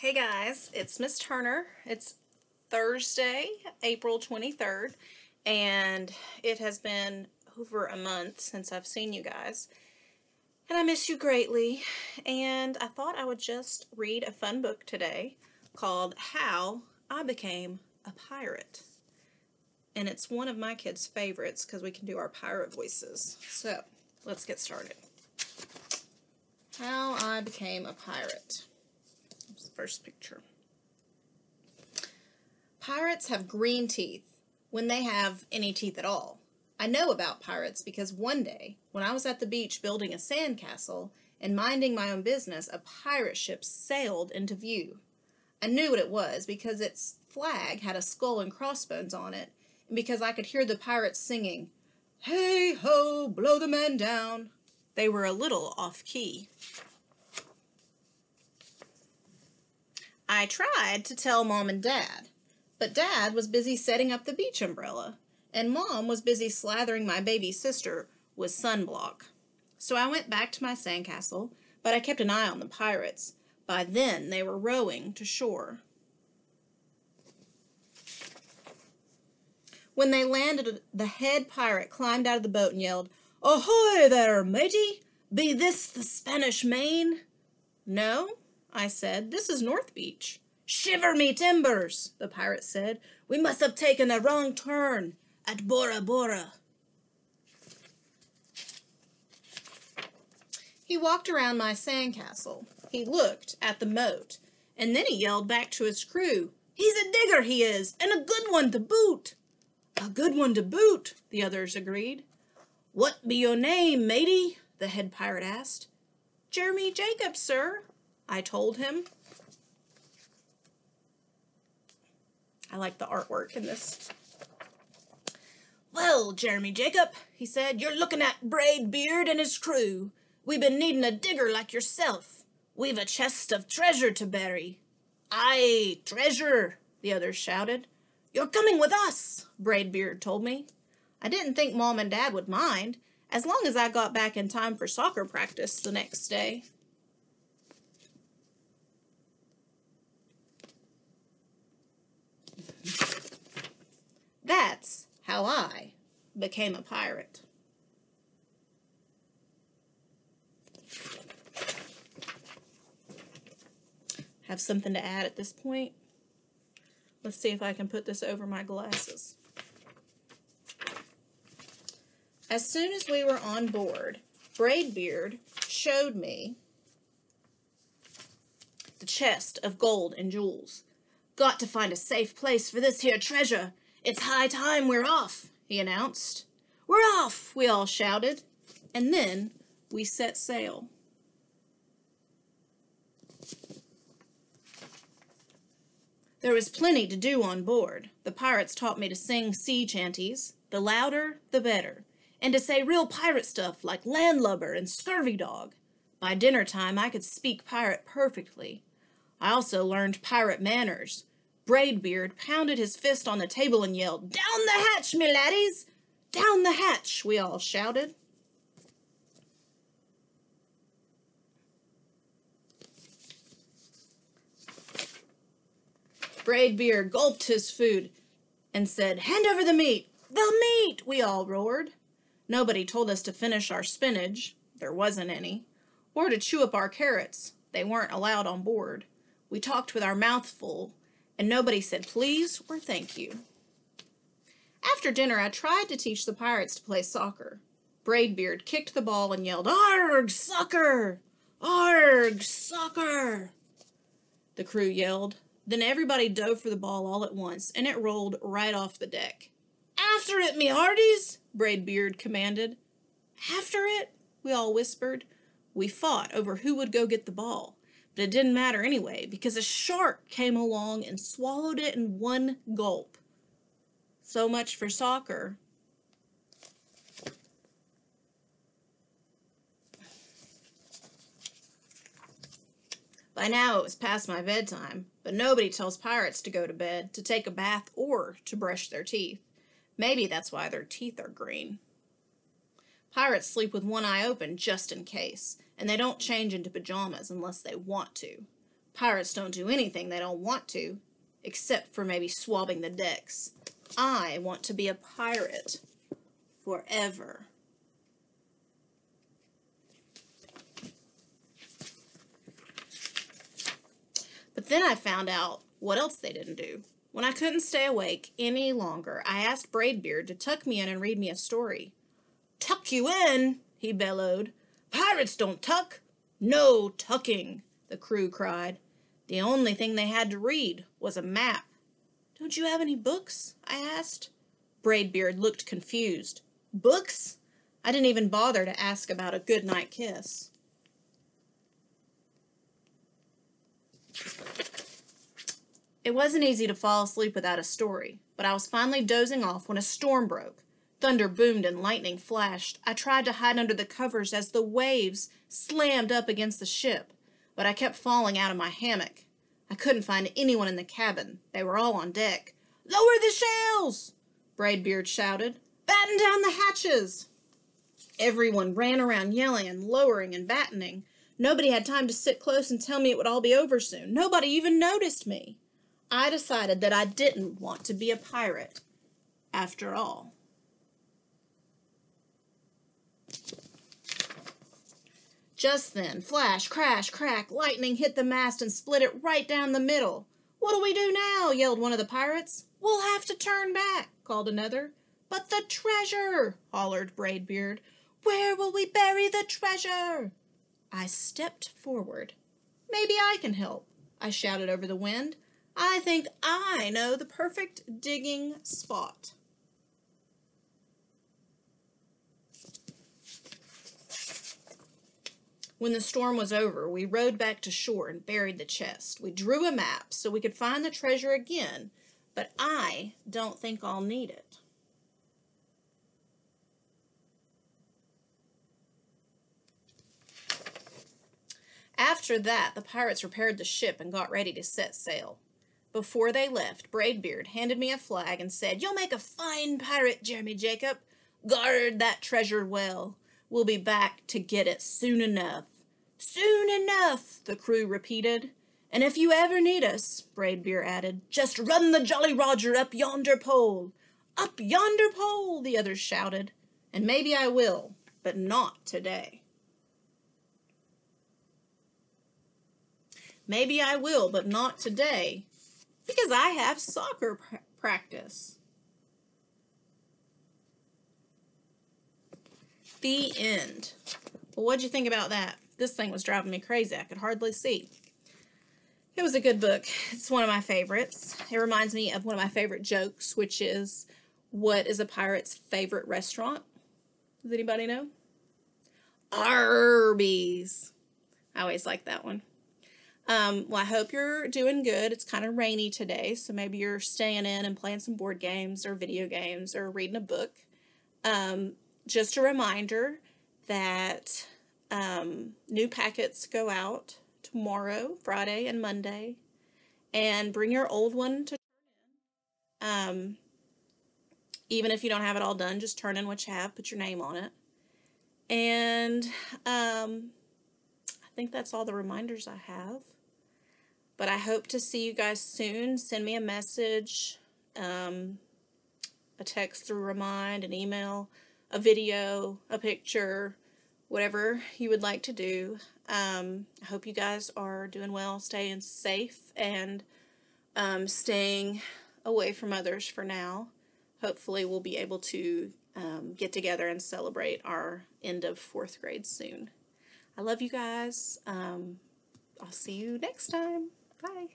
Hey guys, it's Miss Turner. It's Thursday, April 23rd, and it has been over a month since I've seen you guys. And I miss you greatly, and I thought I would just read a fun book today called How I Became a Pirate. And it's one of my kids' favorites because we can do our pirate voices. So, let's get started. How I Became a Pirate. Here's the first picture. Pirates have green teeth when they have any teeth at all. I know about pirates because one day, when I was at the beach building a sandcastle and minding my own business, a pirate ship sailed into view. I knew what it was because its flag had a skull and crossbones on it, and because I could hear the pirates singing, "Hey ho, blow the man down." They were a little off-key. I tried to tell Mom and Dad, but Dad was busy setting up the beach umbrella, and Mom was busy slathering my baby sister with sunblock. So I went back to my sandcastle, but I kept an eye on the pirates. By then, they were rowing to shore. When they landed, the head pirate climbed out of the boat and yelled, "Ahoy there, matey! Be this the Spanish Main?" "No," I said, "this is North Beach." "Shiver me timbers," the pirate said. "We must have taken a wrong turn at Bora Bora." He walked around my sandcastle. He looked at the moat, and then he yelled back to his crew, "He's a digger, he is, and a good one to boot." "A good one to boot," the others agreed. "What be your name, matey?" the head pirate asked. "Jeremy Jacobs, sir," I told him. I like the artwork in this. "Well, Jeremy Jacob," he said, "you're looking at Braid Beard and his crew. We've been needing a digger like yourself. We've a chest of treasure to bury." "Aye, treasure," the others shouted. "You're coming with us," Braid Beard told me. I didn't think Mom and Dad would mind, as long as I got back in time for soccer practice the next day. That's how I became a pirate. Have something to add at this point? Let's see if I can put this over my glasses. As soon as we were on board, Braidbeard showed me the chest of gold and jewels. "Got to find a safe place for this here treasure. It's high time we're off," he announced. "We're off," we all shouted, and then we set sail. There was plenty to do on board. The pirates taught me to sing sea chanties, the louder the better, and to say real pirate stuff like landlubber and scurvy dog. By dinner time, I could speak pirate perfectly. I also learned pirate manners. Braidbeard pounded his fist on the table and yelled, "Down the hatch, me laddies! Down the hatch!" we all shouted. Braidbeard gulped his food and said, "Hand over the meat!" "The meat!" we all roared. Nobody told us to finish our spinach, there wasn't any, or to chew up our carrots, they weren't allowed on board. We talked with our mouth full, and nobody said please or thank you. After dinner, I tried to teach the pirates to play soccer. Braidbeard kicked the ball and yelled, "Arg, soccer! Arg, soccer!" The crew yelled. Then everybody dove for the ball all at once, and it rolled right off the deck. "After it, me hearties!" Braidbeard commanded. "After it?" we all whispered. We fought over who would go get the ball, but it didn't matter anyway, because a shark came along and swallowed it in one gulp. So much for soccer. By now it was past my bedtime, but nobody tells pirates to go to bed, to take a bath, or to brush their teeth. Maybe that's why their teeth are green. Pirates sleep with one eye open just in case, and they don't change into pajamas unless they want to. Pirates don't do anything they don't want to, except for maybe swabbing the decks. I want to be a pirate forever. But then I found out what else they didn't do. When I couldn't stay awake any longer, I asked Braidbeard to tuck me in and read me a story. "Tuck you in?" he bellowed. "Pirates don't tuck." "No tucking," the crew cried. The only thing they had to read was a map. "Don't you have any books?" I asked. Braidbeard looked confused. "Books?" I didn't even bother to ask about a goodnight kiss. It wasn't easy to fall asleep without a story, but I was finally dozing off when a storm broke. Thunder boomed and lightning flashed. I tried to hide under the covers as the waves slammed up against the ship, but I kept falling out of my hammock. I couldn't find anyone in the cabin. They were all on deck. "Lower the sails!" Braidbeard shouted. "Batten down the hatches!" Everyone ran around yelling and lowering and battening. Nobody had time to sit close and tell me it would all be over soon. Nobody even noticed me. I decided that I didn't want to be a pirate after all. Just then, flash, crash, crack, lightning hit the mast and split it right down the middle. "What do we do now?" yelled one of the pirates. "We'll have to turn back," called another. "But the treasure," hollered Braidbeard. "Where will we bury the treasure?" I stepped forward. "Maybe I can help," I shouted over the wind. "I think I know the perfect digging spot." When the storm was over, we rowed back to shore and buried the chest. We drew a map so we could find the treasure again, but I don't think I'll need it. After that, the pirates repaired the ship and got ready to set sail. Before they left, Braidbeard handed me a flag and said, "You'll make a fine pirate, Jeremy Jacob. Guard that treasure well. We'll be back to get it soon enough." "Soon enough," the crew repeated. "And if you ever need us," Braidbeard added, "just run the Jolly Roger up yonder pole." "Up yonder pole," the others shouted. "And maybe I will, but not today." Maybe I will, but not today, because I have soccer practice. The end. Well, what'd you think about that? This thing was driving me crazy. I could hardly see. It was a good book. It's one of my favorites. It reminds me of one of my favorite jokes, which is, what is a pirate's favorite restaurant? Does anybody know? Arby's. I always like that one. Well, I hope you're doing good. It's kind of rainy today, so maybe you're staying in and playing some board games or video games or reading a book. Just a reminder that new packets go out tomorrow, Friday, and Monday, and bring your old one to turn in. Even if you don't have it all done, just turn in what you have, put your name on it. And I think that's all the reminders I have. But I hope to see you guys soon. Send me a message, a text through Remind, an email, a video, a picture, whatever you would like to do. I hope you guys are doing well, staying safe, and staying away from others for now. Hopefully we'll be able to get together and celebrate our end of 4th grade soon. I love you guys. I'll see you next time. Bye.